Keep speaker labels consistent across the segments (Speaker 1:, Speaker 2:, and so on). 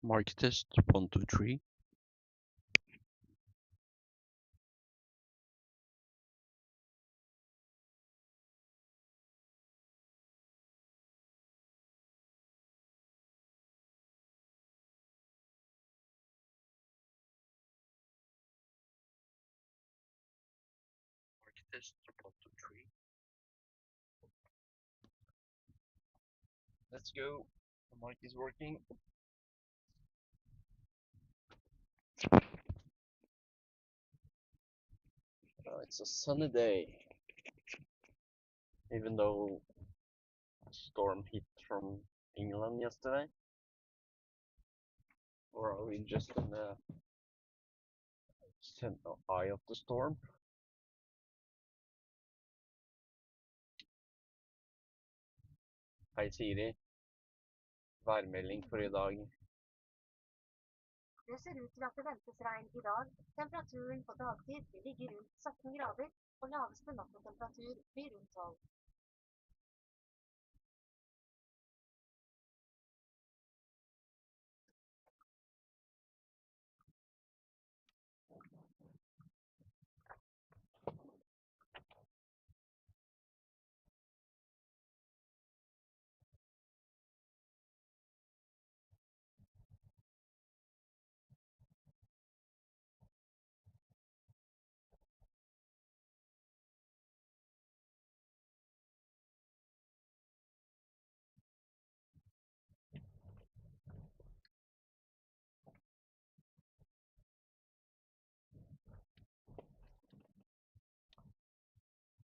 Speaker 1: Mark test 1, 2, 3. Mark test 1, 2, 3. Let's go. The mic is working. It's a sunny day, even though a storm hit from England yesterday. Or are we just in the center eye of the storm? Hei Siri, værmelding for i dag.
Speaker 2: Det ser ut til at det ventes regn i dag. Temperaturen på dagtid vil ligge rundt 17 grader, og laveste nattetemperatur blir rundt 12.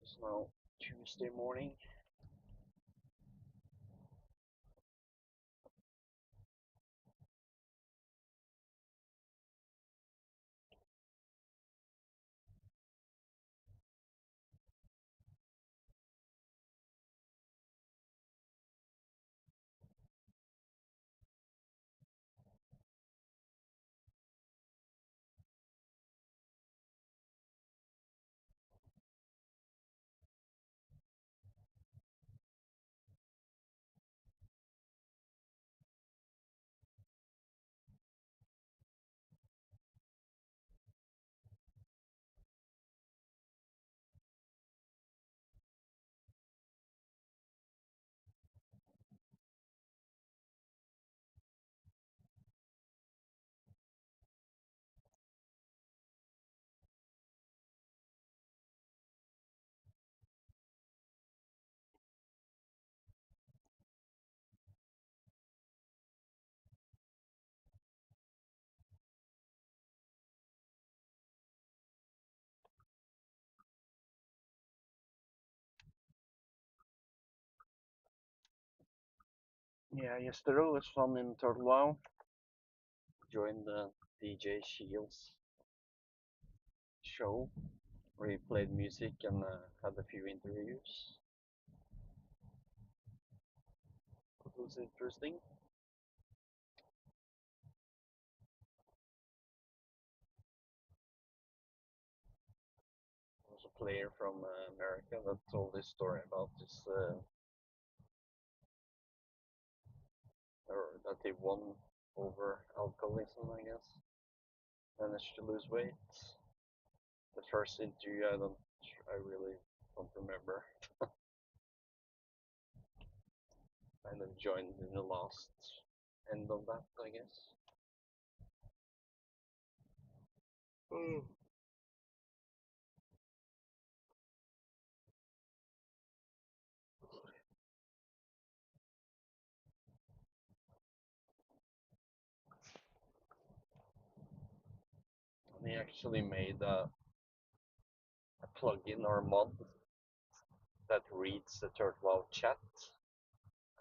Speaker 1: It's now Tuesday morning. Yeah, yesterday was fun in Turtle Wow. Joined the DJ Shields show where he played music and had a few interviews. It was interesting. There was a player from America that told this story about this, or that he won over alcoholism, I guess. Managed to lose weight. The first interview, I really don't remember. Kind of joined in the last end of that, I guess. Mm. And he actually made a plugin or mod that reads the Turtle chat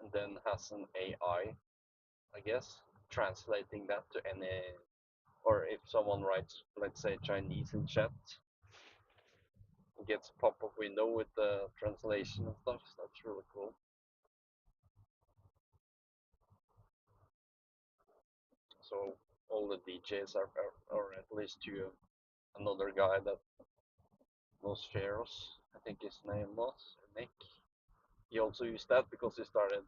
Speaker 1: and then has an I guess, translating that to any, or if someone writes, let's say, Chinese in chat, it gets a pop-up window with the translation and stuff. So that's really cool. So all the DJs are or at least two, another guy that knows Feros, I think his name was Nick. He also used that because he started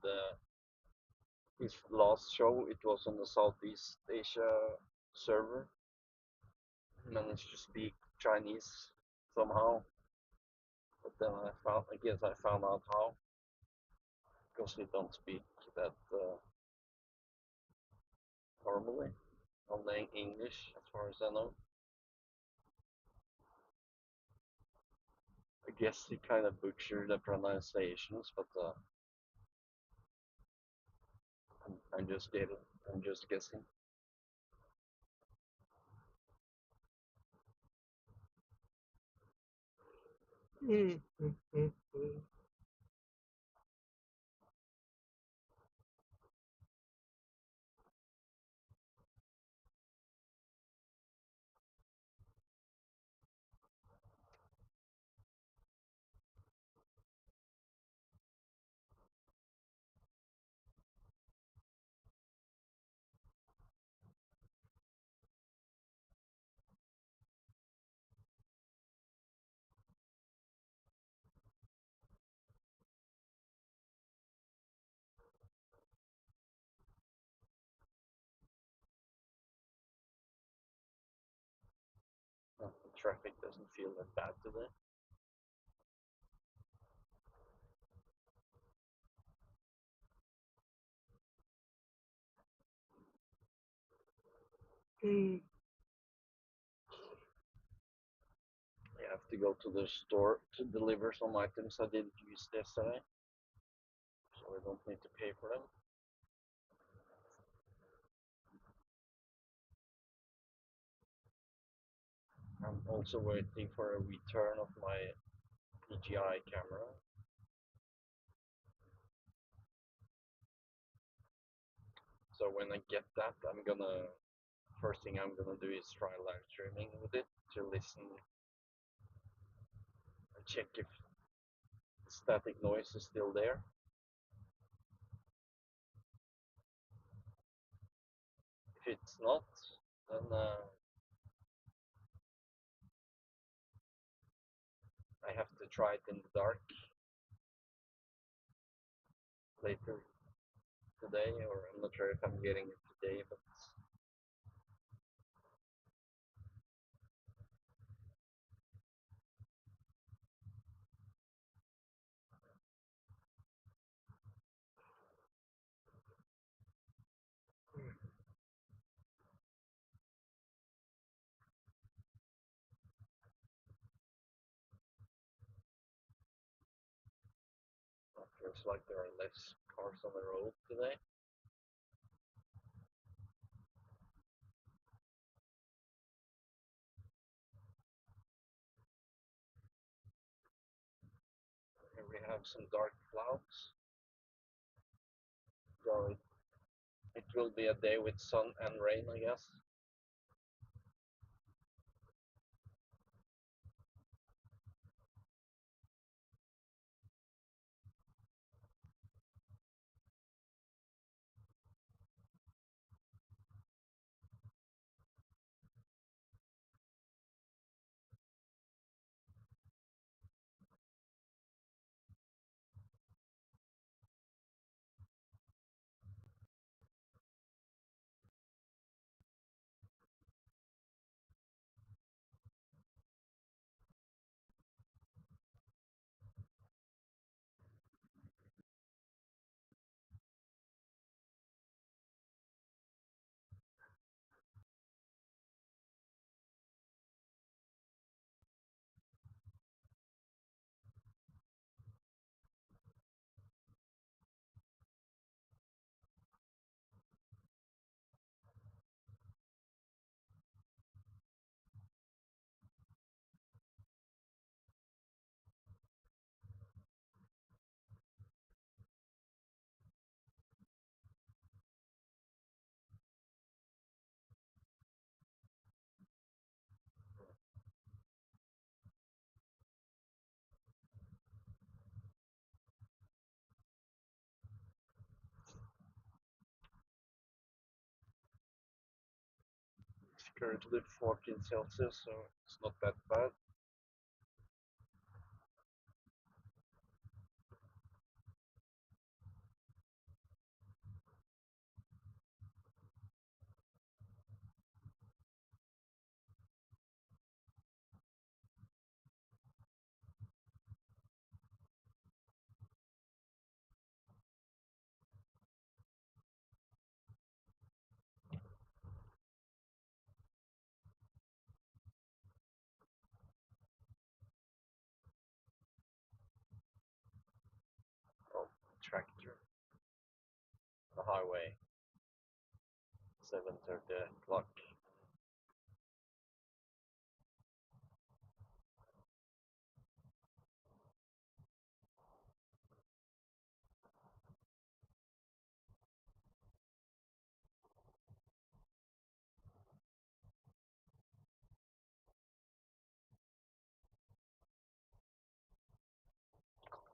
Speaker 1: his last show, it was on the Southeast Asia server. He managed to speak Chinese somehow, but then I guess I found out how, because he don't speak that normally, only English as far as I know. I guess he kind of butchered the pronunciations, but I'm just getting, I'm just guessing. The traffic doesn't feel that bad today. I have to go to the store to deliver some items I didn't use yesterday, so I don't need to pay for them. I'm also waiting for a return of my DJI camera. So when I get that, I'm gonna first thing I'm gonna do is try live streaming with it to listen and check if the static noise is still there. If it's not, then I have to try it in the dark later today, or I'm not sure if I'm getting it today, but it feels like there are less cars on the road today. Here we have some dark clouds, so it will be a day with sun and rain, I guess. It's currently 14 Celsius, so it's not that bad. highway, 7:30 o'clock.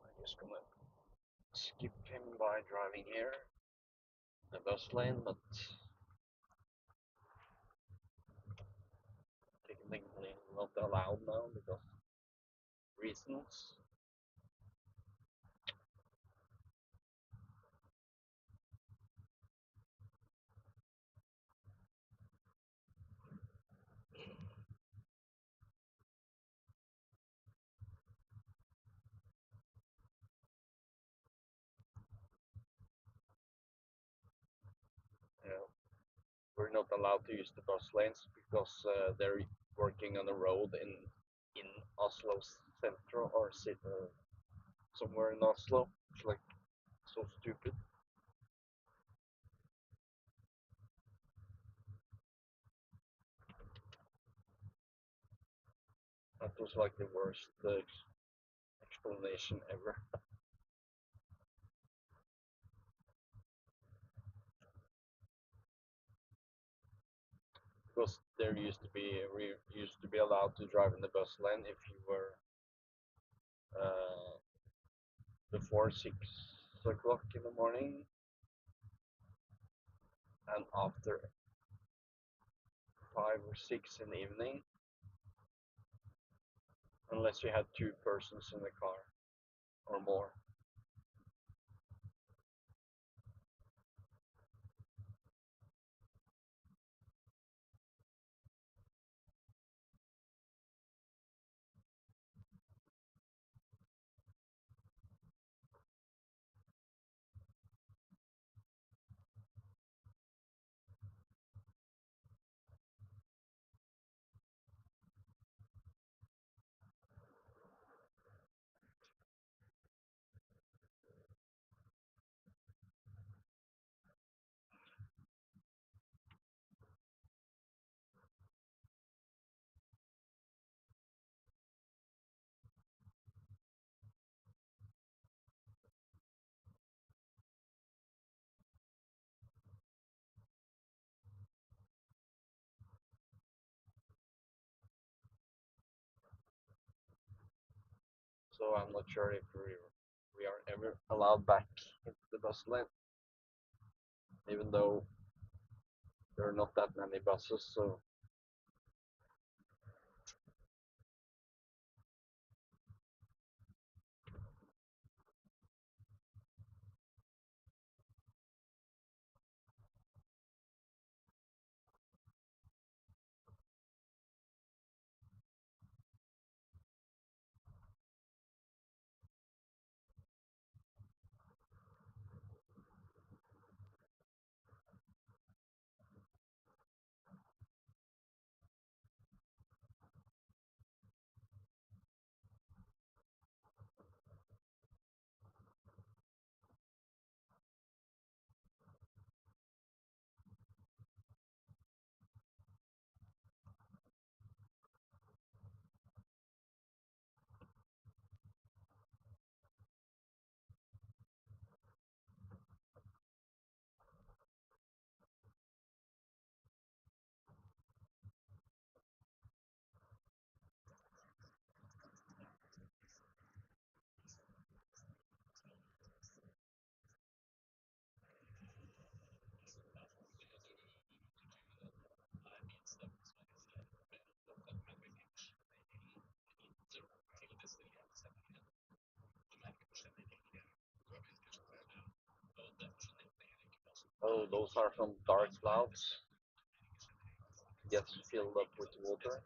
Speaker 1: I'm just gonna skip him by driving here, the bus lane, but technically not allowed now because reasons. Yeah, we're not allowed to use the bus lanes because they're working on a road in Oslo central or city, somewhere in Oslo. It's like so stupid. That was like the worst explanation ever. Because there used to be allowed to drive in the bus lane if you were uh, before 6 o'clock in the morning and after 5 or 6 in the evening, unless you had two persons in the car or more. So I'm not sure if we are ever allowed back into the bus lane, even though there are not that many buses. So oh, those are some dark clouds. Gets filled up with water.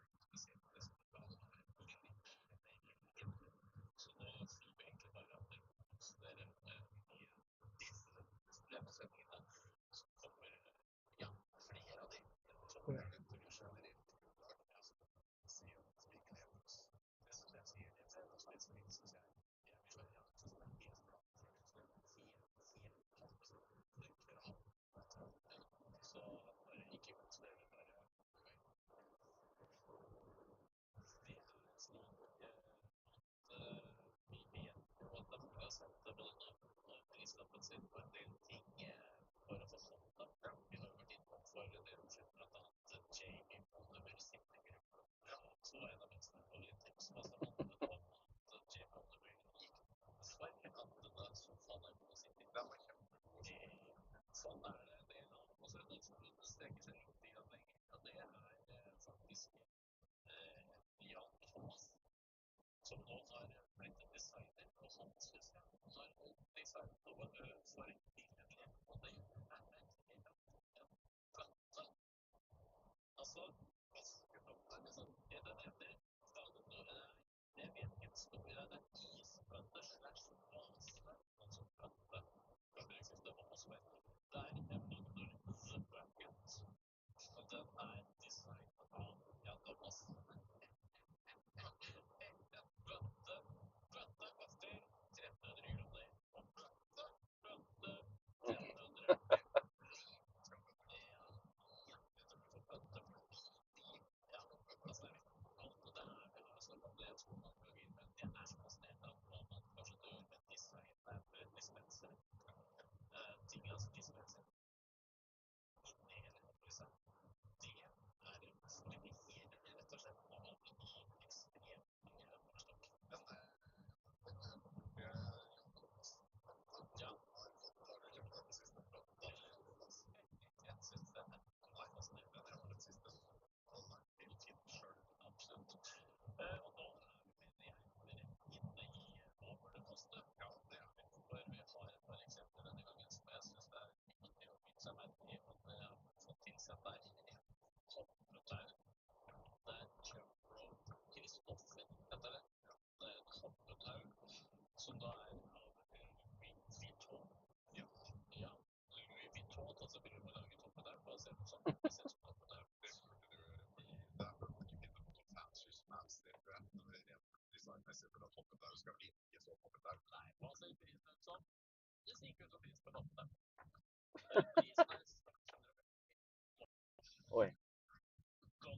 Speaker 1: Oi,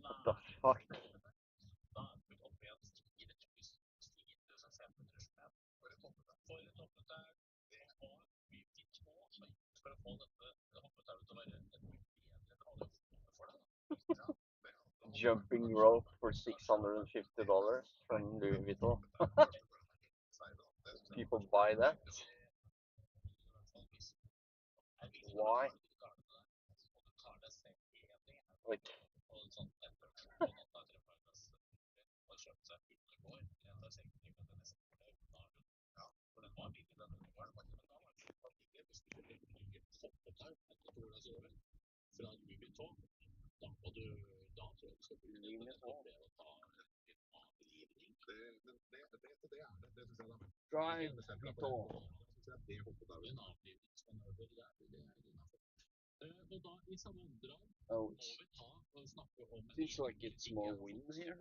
Speaker 1: what the fuck? Jumping rope for $650 from Louis Vuitton. People buy that. Why? Like, drive Vuitton. Oh, seems like it's more wind here.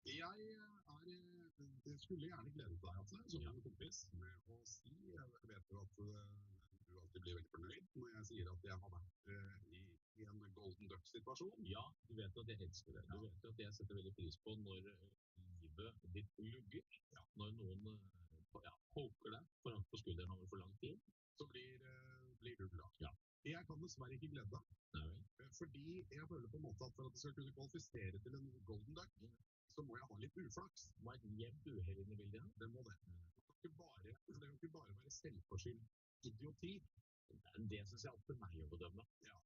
Speaker 3: Jeg skulle gjerne gledet deg, Atle, som en kompis, med å si Jeg vet jo at du alltid blir veldig fornøyd når jeg sier at jeg har vært i en golden duck-situasjon. Ja, du vet at jeg elsker det. Du vet jo at jeg setter veldig pris på når livet ditt lugger. Ja. Når noen poker deg på skulderen over for lang tid, så blir du glad. Ja. Jeg kan dessverre ikke glede deg. Fordi jeg føler på en måte at for at jeg skal kunne kvalifisere til en golden duck, så må jeg ha litt uflaks. Det må være jevnt uhell inne i bildet. Det må det. Det kan ikke bare være selvforskyldt idioti. Det syns jeg er opp til meg å bedømme. Ja.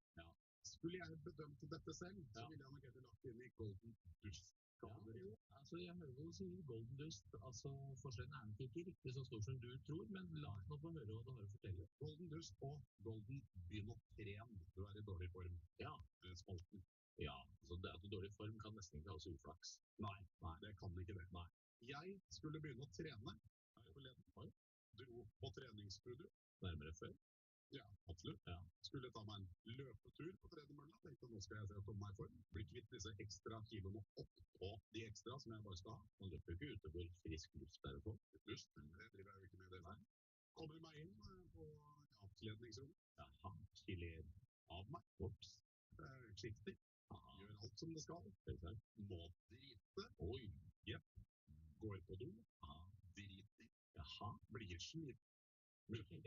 Speaker 3: Skulle jeg bedømt dette selv, så ville jeg nok heller lagt inn i golden dust. Altså, jeg hører hva du sier, golden dust. Altså, forskjellen er nok ikke riktig så stor som du tror, men la oss nå få høre hva du har å fortelle. Golden dust og golden begynn å trene. Du er i dårlig form. Ja. Spalten. Ja, så det at du er i dårlig form kan nesten ikke kalles uflaks. Nei, det kan ikke det. Nei. Jeg skulle begynne å trene her forleden. Dro på treningsstudio. Nærmere før. Ja, absolutt. Ja. Skulle ta meg en løpetur på tredemølla. Tenkte nå skal jeg se å komme meg i form. Bli kvitt disse ekstra kiloene oppå de ekstra som jeg bare skal ha. Man løper jo ikke ute hvor frisk luft er å få. Luft, det driver jeg jo ikke med det der. Kommer meg inn på avkledningsrommet. Jaha, skiller av meg. Ops. Skifter. Gjør alt som det skal. Må drite. Oi. Jepp. Går på do. Driter. Jaha. Blir sliten. Blir sliten.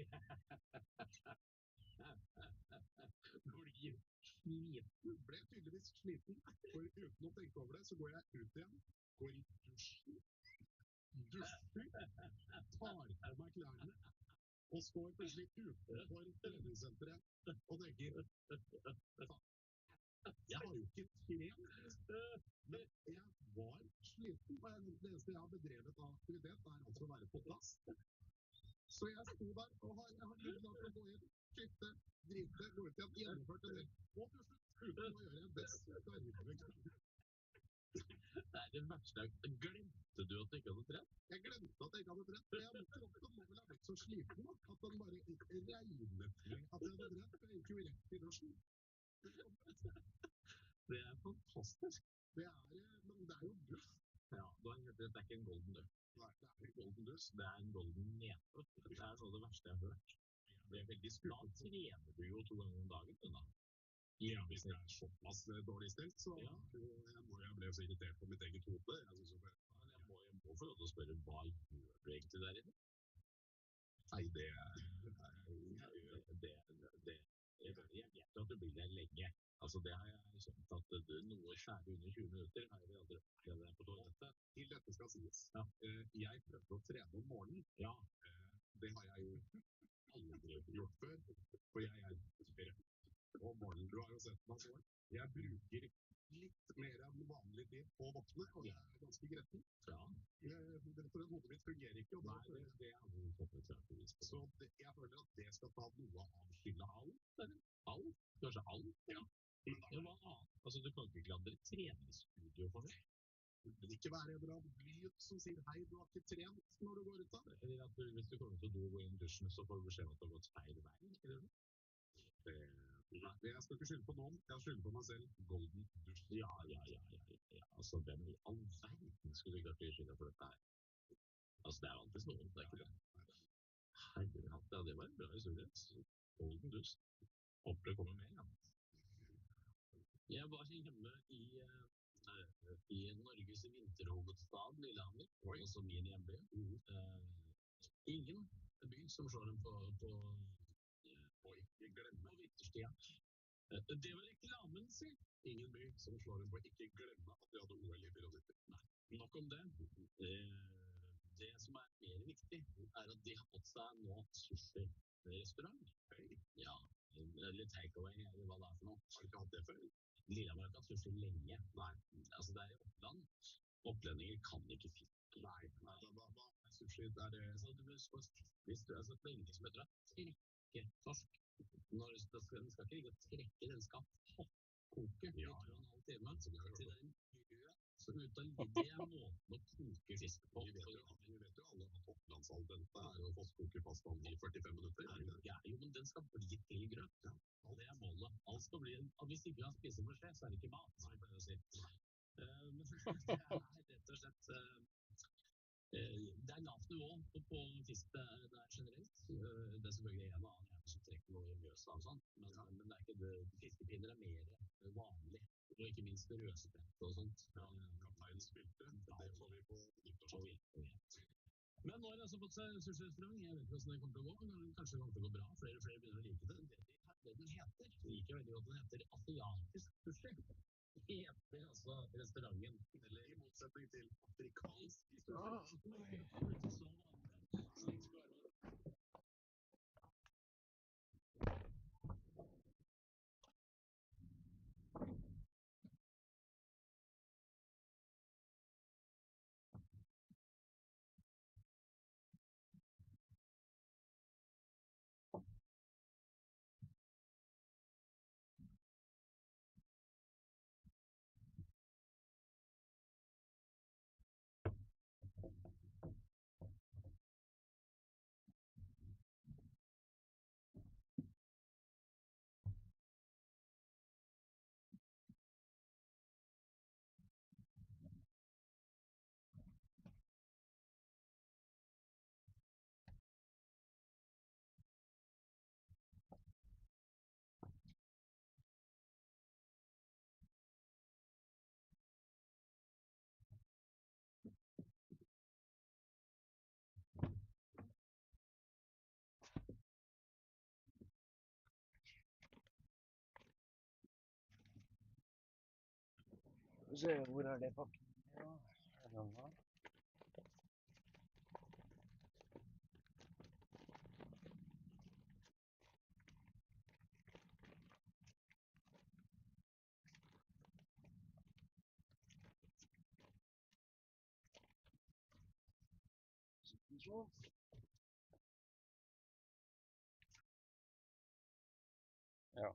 Speaker 3: Ble tydeligvis sliten. For uten å tenke over det, så går jeg ut igjen. Går i dusjen. Dusjer. Tar på meg klærne. Og står plutselig utenfor treningssenteret og tenker jeg har jo ikke trent, men jeg var sliten. Og det eneste jeg har bedrevet av aktivitet, er altså å være på plass. Så jeg sto der og har ikke klart å gå inn, skifte, drite, gå ut igjen, gjennomført en del. Og til slutt, uten å gjøre en best. Det er det verste. Glemte du at du ikke hadde trent? Jeg glemte at jeg ikke hadde trent. Kroppen må vel ha blitt så sliten at den bare regnet med at jeg hadde trent. For jeg gikk jo rett i dusjen. Det er fantastisk. Men det er jo dust. Ja, det er ikke en golden duck. Nei, det er en golden dust. Det er en golden nedtur. Det er noe av det verste jeg har hørt. Det er veldig skuffet. Da trener du jo 2 ganger om dagen, da. Ja, hvis det er såpass dårlig stelt, så jeg ble så irritert på mitt eget hode. Jeg må få lov til å spørre, hva gjør du egentlig der inne? Nei, jeg vet jo at du blir der lenge. Altså, det har jeg skjønt at noe skjærer under 20 minutter har jeg aldri opplevd der på toalettet. Til dette skal sies. Ja. Jeg prøvde å trene om morgenen. Ja. Det har jeg jo aldri gjort før, for jeg er trøtt om morgenen. Du har jo sett meg sånn. Jeg bruker litt mer enn vanlig tid på å våkne, og jeg er ganske gretten. Ja. Rett og slett, hodet mitt fungerer ikke. Og det har vi fått et klart bevis på. Så jeg føler at det skal ta noe av skylda. Alt? Kanskje alt? Ja. Men hva annet? Altså, du kan ikke klandre treningsstudio for det. Det vil ikke være en eller annen lyd som sier hei, du har ikke trent når du går ut av. Eller at hvis du kommer til å do og gå inn i dusjen, så får du beskjed om at du har gått feil vei. Eller noe? Nei, jeg skal ikke skylde på noen. Jeg skylder på meg selv. Golden dusj. Ja. Altså, hvem i all verden skulle ikke ha fri skylda for dette her? Altså, det er alltid noen, det er ikke det. Herrehatt, ja, det var en bra historie. Golden dusj. Håper det kommer mer, ja. Jeg var hjemme i Norges vinterhovedstad, Lillehammer, altså min hjemby. Ingen by som slår dem på ikke glemme vinterstida. Det var reklamen sin. Ingen by som slår dem på ikke glemme at de hadde OL i 94. Nei, nok om det. Det som er mer viktig, er at de har fått seg nå sushi-restaurant. Ja, eller takeaway, eller hva det er for noe. Har du ikke hatt det før? Lillehammer har ikke hatt sushi lenge. Nei, altså det er i Oppland. Opplendinger kan ikke fisk. Nei, hva er sushi? Er det så du bør hvis du altså det er ingenting som heter å trekke torsk. Når den skal ikke ligge og trekke, den skal koke i 2,5 timer. Så til den så ut av det er måten å koke fisk på. Vi vet jo alle at Opplandsaldente er å fosskoke pastaen i 45 minutter. Ja, jo, men den skal bli til grøt. Ja. Det er målet. Alt skal bli hvis ikke han spiser for skje, så er det ikke mat, som jeg pleier å si. Men det er rett og slett Det er lavt nivå på fisk der generelt. Det er selvfølgelig en og annen som trekker noe i Mjøsa og sånn, men det er ikke det. Fiskepinner er mer vanlig. Og ikke minst rødsprette og sånt. Kapteinen spilte, det får vi på nyttårsaften. Men nå har jeg altså fått seg sushirestaurant. Jeg vet ikke hvordan det kommer til å gå, men kanskje det kommer til å gå bra. Flere og flere begynner å like det. Det den heter, liker veldig godt, den heter asiatisk sushi. Det heter altså restauranten. Eller i motsetning til afrikansk sushi.
Speaker 1: Se, hvor er det papiret? Ja, er det noe? Sånn. Ja.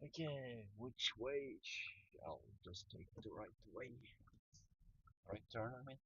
Speaker 1: Okay, which way? I'll just take the right way. Right turn, I mean.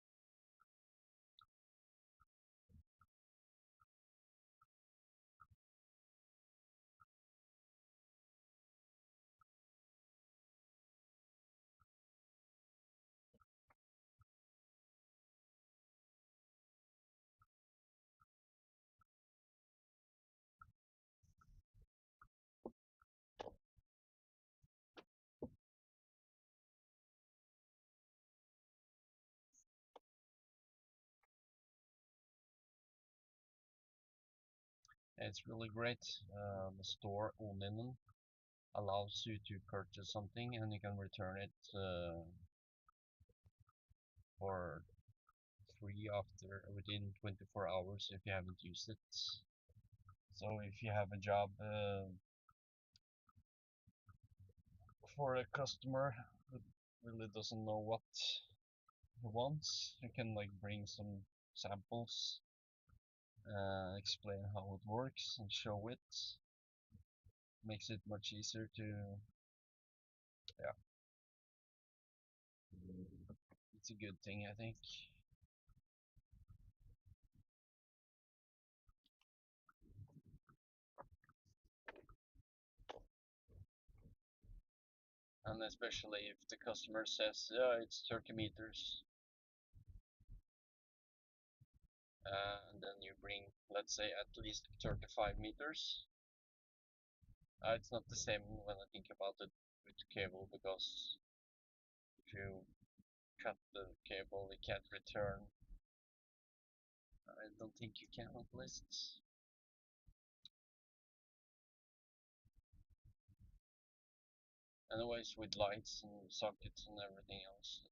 Speaker 1: It's really great. The store Oninen allows you to purchase something and you can return it for free after within 24 hours if you haven't used it. So if you have a job for a customer who really doesn't know what he wants, you can like bring some samples, explain how it works and show it. Makes it much easier to, yeah, it's a good thing I think. And especially if the customer says, yeah, it's 30 meters, and then you bring, let's say, at least 35 meters. It's not the same when I think about it with cable, because if you cut the cable, you can't return. I don't think you can at least. Anyways, with lights and sockets and everything else,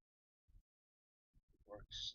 Speaker 1: it works.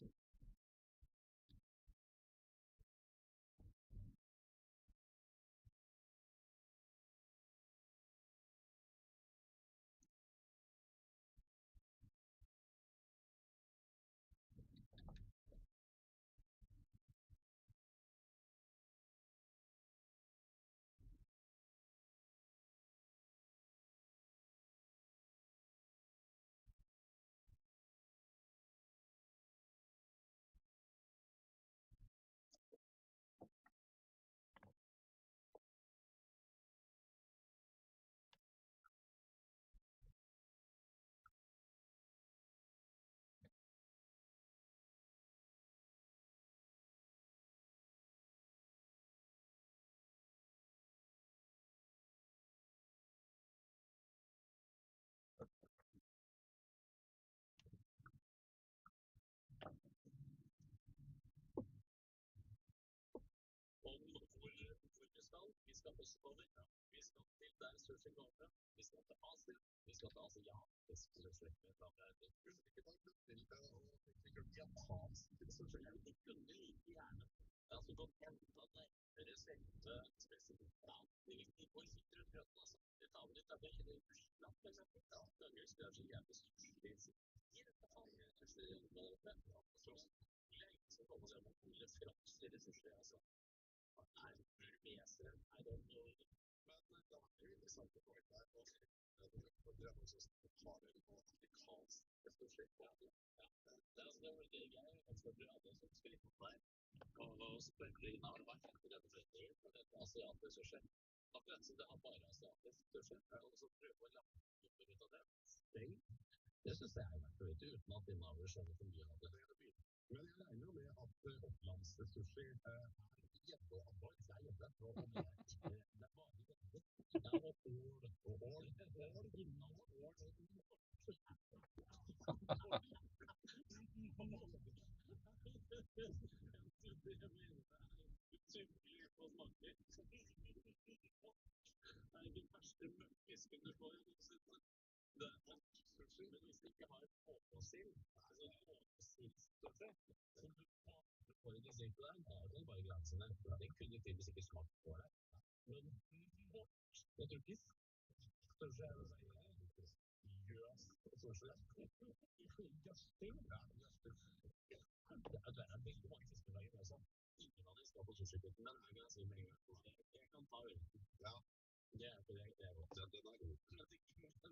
Speaker 3: Det er for det er godt. Den er god.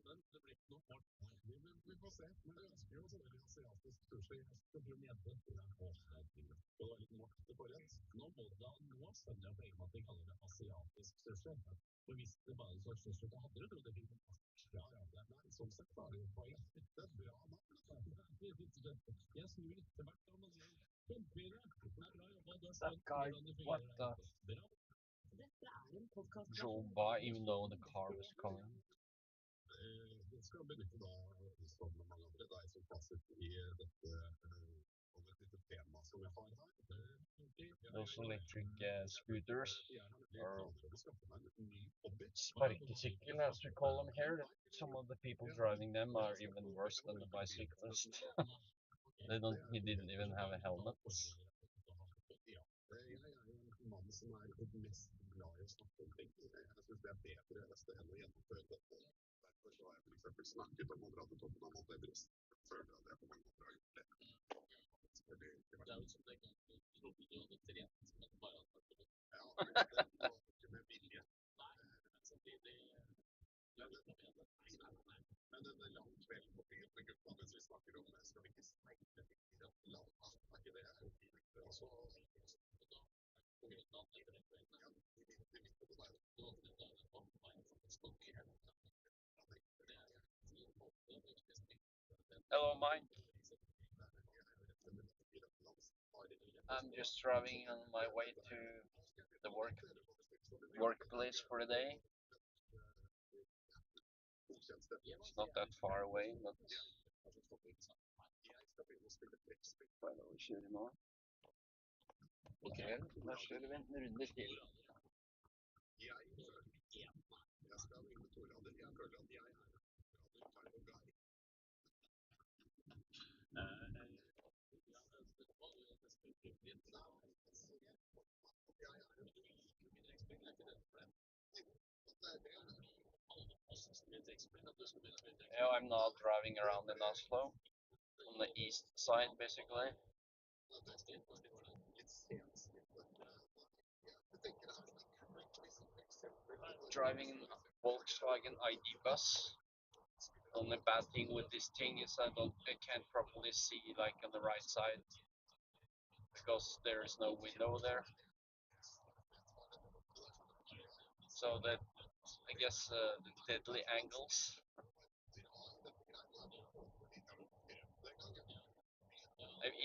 Speaker 3: Men det blir ikke noe for. Vi får se. Men jeg ønsker jo selvfølgelig asiatisk sushi. Jeg skal bli nede. Det var litt mørkt til forrett. Nå skjønner jeg på egen måte de kaller det asiatisk sushi. For hvis det bare så sushi, da hadde du trodd det fikk noe. Ja, ja. Nei, sånn sett så er det jo poeng. Det er bra navn. Jeg snur litt til hvert da, men kjempefine. Bra jobba. Du har skjønt hvordan du
Speaker 1: What
Speaker 3: fungerer.
Speaker 1: the?
Speaker 3: Bra. Dette er en podkast
Speaker 1: Drove by even though the car was coming.
Speaker 3: Den skal benytte da, som mange andre, deg som fasit i dette om et lite tema som jeg har her.
Speaker 1: Those electric scooters, or
Speaker 3: Sparkesykkel,
Speaker 1: sparkesykkel as we call them here. Some of the people driving them are even worse than the bicyclist. He didn't even have a helmet.
Speaker 3: Ja, jeg er jo en mann som er mest glad i å snakke om ting. Jeg synes det er bedre enn å gjennomføre dette. Derfor så har jeg for eksempel snakket om å dra til toppen av Mount Everest. Jeg føler at jeg på mange måter har gjort det. Det er jo som det kan trodde du hadde trent, men bare at ja, det var ikke med vilje. Men samtidig men en lang kveld på byen med gutta mens vi snakker om skal vi ikke steike litt land? Er ikke det fint? Og så på grunn av det ja, i midt på det der. Det var fordi det var meg faktisk på byen.
Speaker 1: Hello, Mike. I'm just driving on my way to the workplace for the day. It's not that far away, but hva er det vi kjører nå? Vel, da kjører vi en runde til.
Speaker 3: Jeg skal vinne to rader. Jeg føler at jeg er en guy.
Speaker 1: Yeah, I'm now driving around in Oslo, on the east side basically. Driving a Volkswagen ID bus. Only bad thing with this thing is I can't properly see like on the right side because there is no window there. So that I guess the deadly angles.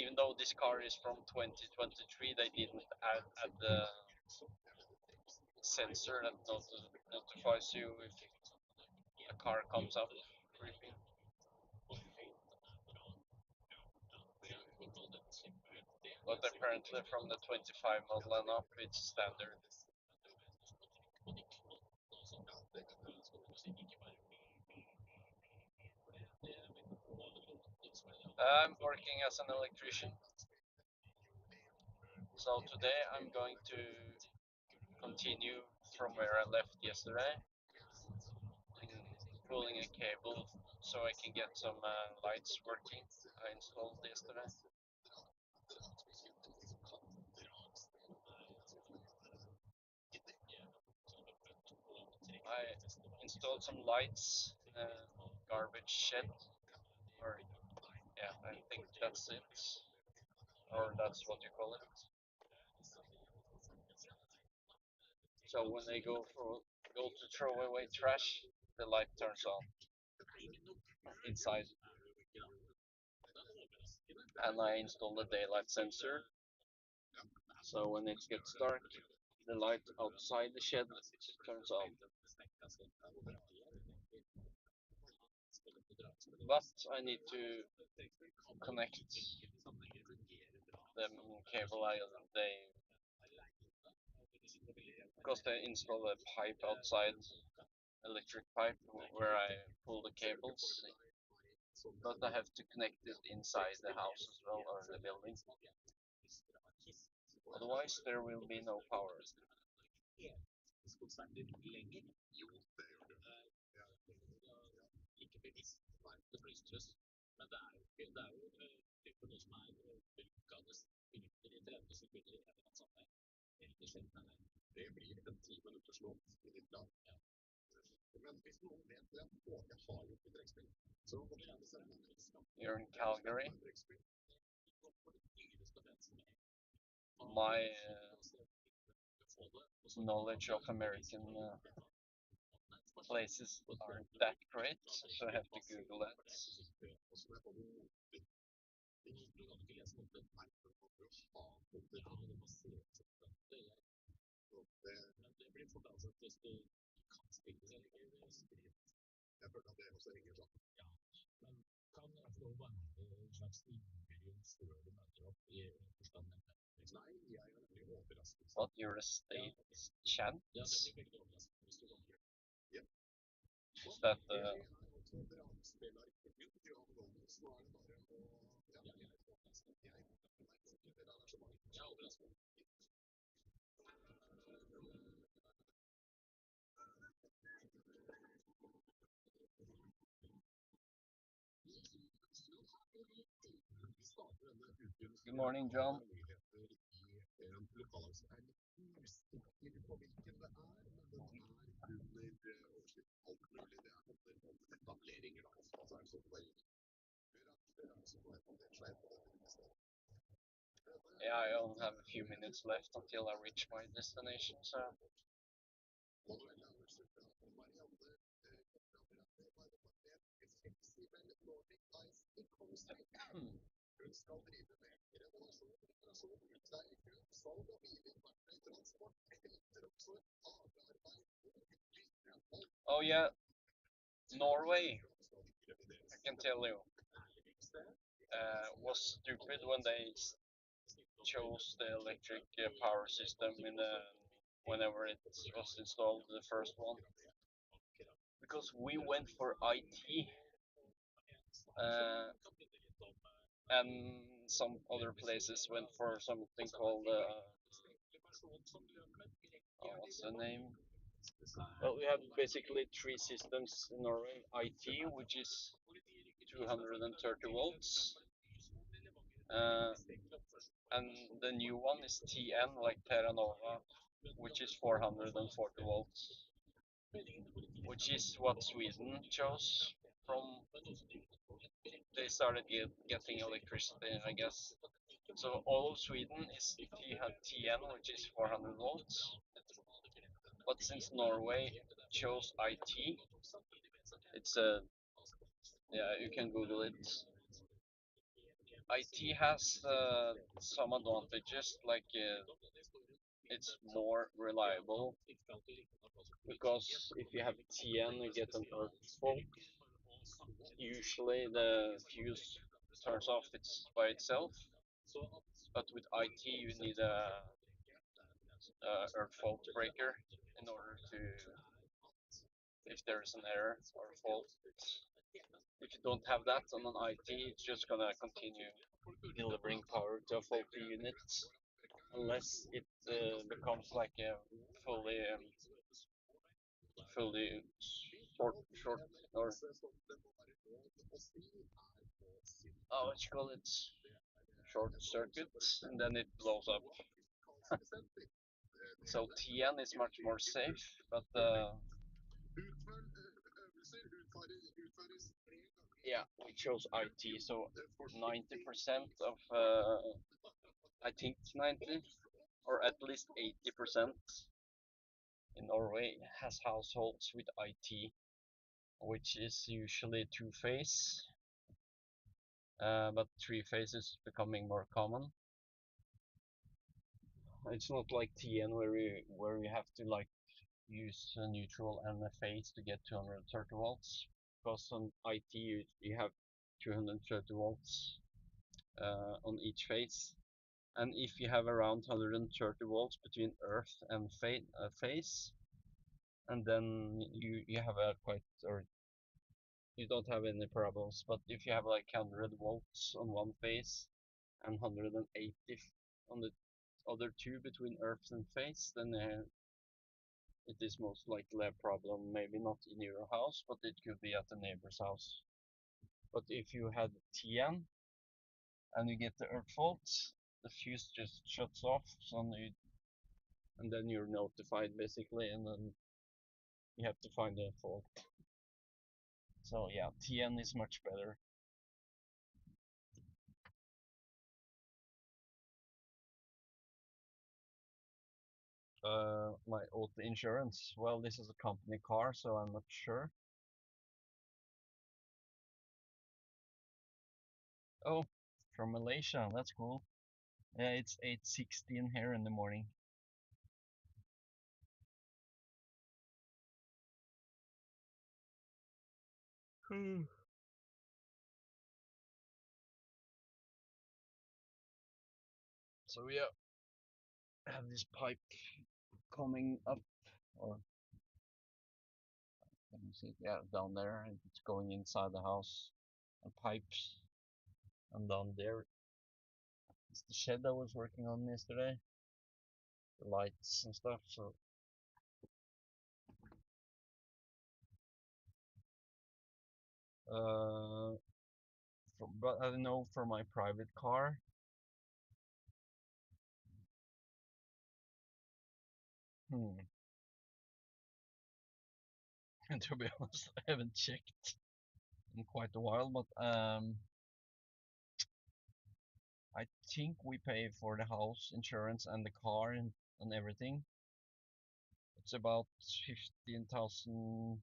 Speaker 1: Even though this car is from 2023, they didn't add the sensor that notifies you if a car comes up creeping. But apparently from the 25 model and up, it's standard. I'm working as an electrician. So today I'm going to continue from where I left yesterday, pulling a cable so I can get some lights working I installed yesterday. I installed some lights in a garbage shed, or yeah, I think that's it, or that's what you call it. So when they go to throw away trash, the light turns on inside. And I installed a daylight sensor, so when it gets dark, the light outside the shed turns on. But I need to connect the cable because they install a pipe outside, electric pipe, where I pull the cables, but I have to connect it inside the house as well, or the building. Otherwise there will be no power.
Speaker 3: Det blir en 10 minutters låt i ditt land. Men hvis noen vet det, og jeg har gjort litt trekkspill, så må du gjerne sende meg en mail.
Speaker 1: You're in Calgary.
Speaker 3: Trekkspill.
Speaker 1: My knowledge of American places aren't that great, so I have to Google that.
Speaker 3: Jeg føler at det også henger sammen. Nei, jeg er nemlig overrasket.
Speaker 1: What you're a state chant?
Speaker 3: Ja.
Speaker 1: Is that
Speaker 3: Jeg er også dragspiller i Grønland, så er det bare å
Speaker 1: Good morning, John. Yeah, I only have a few minutes left until I reach my destination, so
Speaker 3: Hun skal drive med renovasjon, reparasjon, utleie, kjøp, salg av biler, verktøy, transport, eldreomsorg, hagearbeid og vedlikehold.
Speaker 1: oh yeah, Norway, I can tell you, was stupid when they chose the electric power system in the whenever it was installed, the first one, because we went for IT and some other places went for something called what's the name? Well, we have basically three systems in Norway: IT, which is 230 volts, and the new one is TN, like Terra Nova, which is 440 volts, which is what Sweden chose from. They started getting electricity, I guess. So all of Sweden is TN, which is 400 volts. But since Norway chose IT, it's a yeah, you can Google it. IT has some advantages, like it's more reliable, because if you have TN, you get an earth fault. Usually the fuse turns off by itself, but with IT you need a earth fault breaker in order to, if there's an error or fault. If you don't have that on an IT, it's just gonna continue delivering power to a faulty unit unless it becomes like a fully short or what you call it, short circuit, and then it blows up. So TN is much more safe, but yeah, we chose IT, so 90% of I think 90 or at least 80% in Norway has households with IT, which is usually two-phase, but three-phase is becoming more common. It's not like TN where you have to like use a neutral and a phase to get 230 volts, because on IT you have 230 volts on each phase, and if you have around 130 volts between earth and phase, and then you have a quite, or you don't have any problems. But if you have like 100 volts on one phase and 180 on the other two between earth and phase, then it is most likely a problem. Maybe not in your house, but it could be at the neighbor's house. But if you had TN and you get the earth faults, the fuse just shuts off, and then you're notified basically, and then You have to find the fault. So yeah, TN is much better. My auto insurance. Well, this is a company car, so I'm not sure. Oh, from Malaysia. That's cool. Yeah, it's 8:16 here in the morning. So yeah, I have this pipe coming up, or let me see, yeah, down there, and it's going inside the house. And pipes, and down there is the shed I was working on yesterday, the lights and stuff. So uh, but I don't know, for my private car. Hmm. And to be honest, I haven't checked in quite a while, but I think we pay for the house insurance and the car and everything. It's about 15,000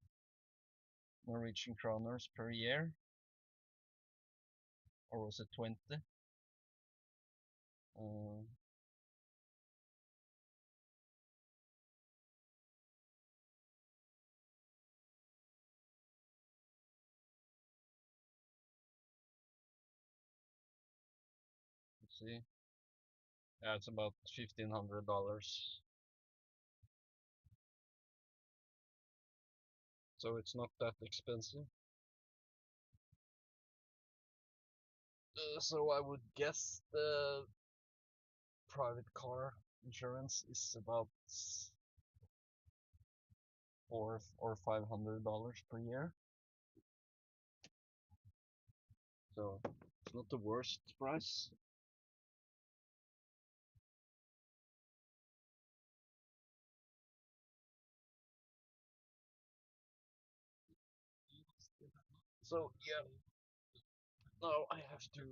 Speaker 1: Norwegian kroners per year, or was it 20? Uh, let's see. Yeah, it's about $1,500. So it's not that expensive. So I would guess the private car insurance is about $400 or $500 per year. So it's not the worst price. So yeah, now I have to.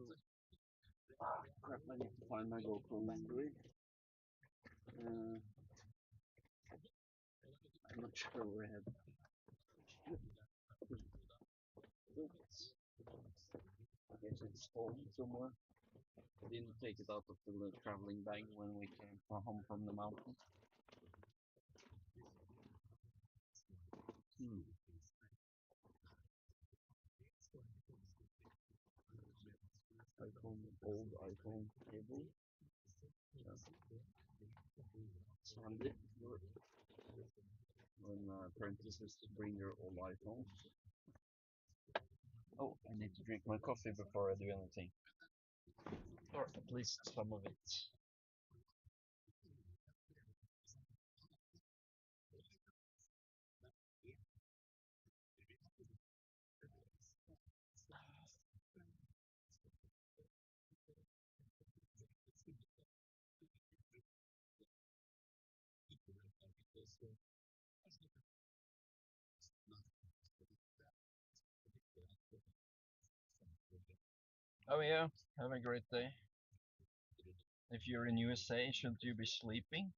Speaker 1: Crap! I need to find my GoPro memory. Uh, I'm not sure where I had it. I guess it's home somewhere. I didn't take it out of the traveling bag when we came home from the mountain. Hmm. iPhone, old iPhone cable. Yeah. It's handy when apprentices bring their old iPhones. Oh, I need to drink my coffee before I do anything. Or at least some of it. Oh yeah, have a great day. If you're in USA, shouldn't you be sleeping?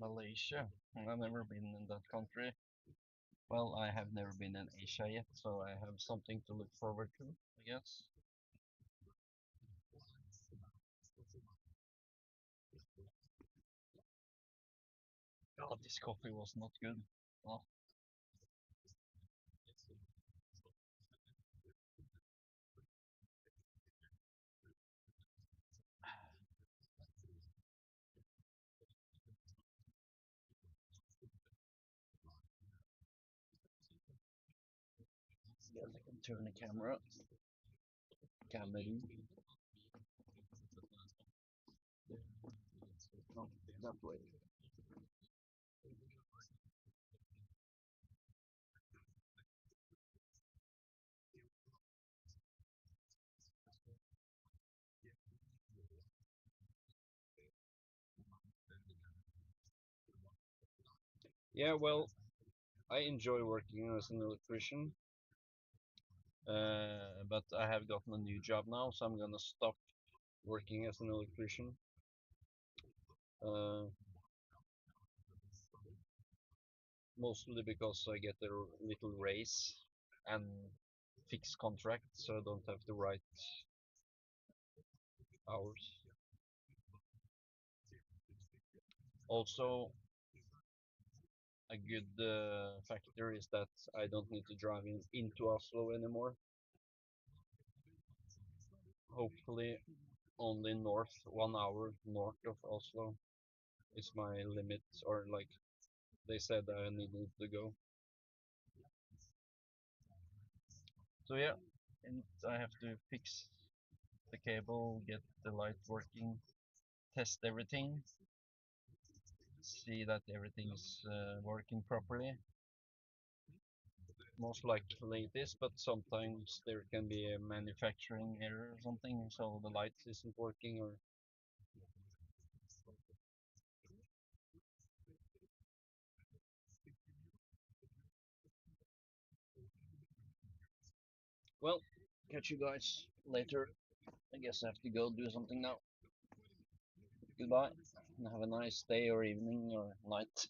Speaker 1: Malaysia. I've never been in that country. Well, I have never been in Asia yet, so I have something to look forward to, I guess. God, this coffee was not good. Well, yeah, I can turn the camera. Camera. No, that way. Yeah, well, I enjoy working as an electrician, but I have gotten a new job now, so I'm gonna stop working as an electrician. Uh, Mostly because I get a little raise and fixed contract, so I don't have to write hours. Also, a good factor is that I don't need to drive into Oslo anymore. Hopefully, only north, 1 hour north of Oslo is my limit, or like they said I needed to go. So yeah, and I have to fix the cable, get the light working, test everything, see that everything is working properly. Most likely it is, but sometimes there can be a manufacturing error or something, so the light isn't working. Or well, catch you guys later. I guess I have to go do something now. Goodbye, and have a nice day or evening or night.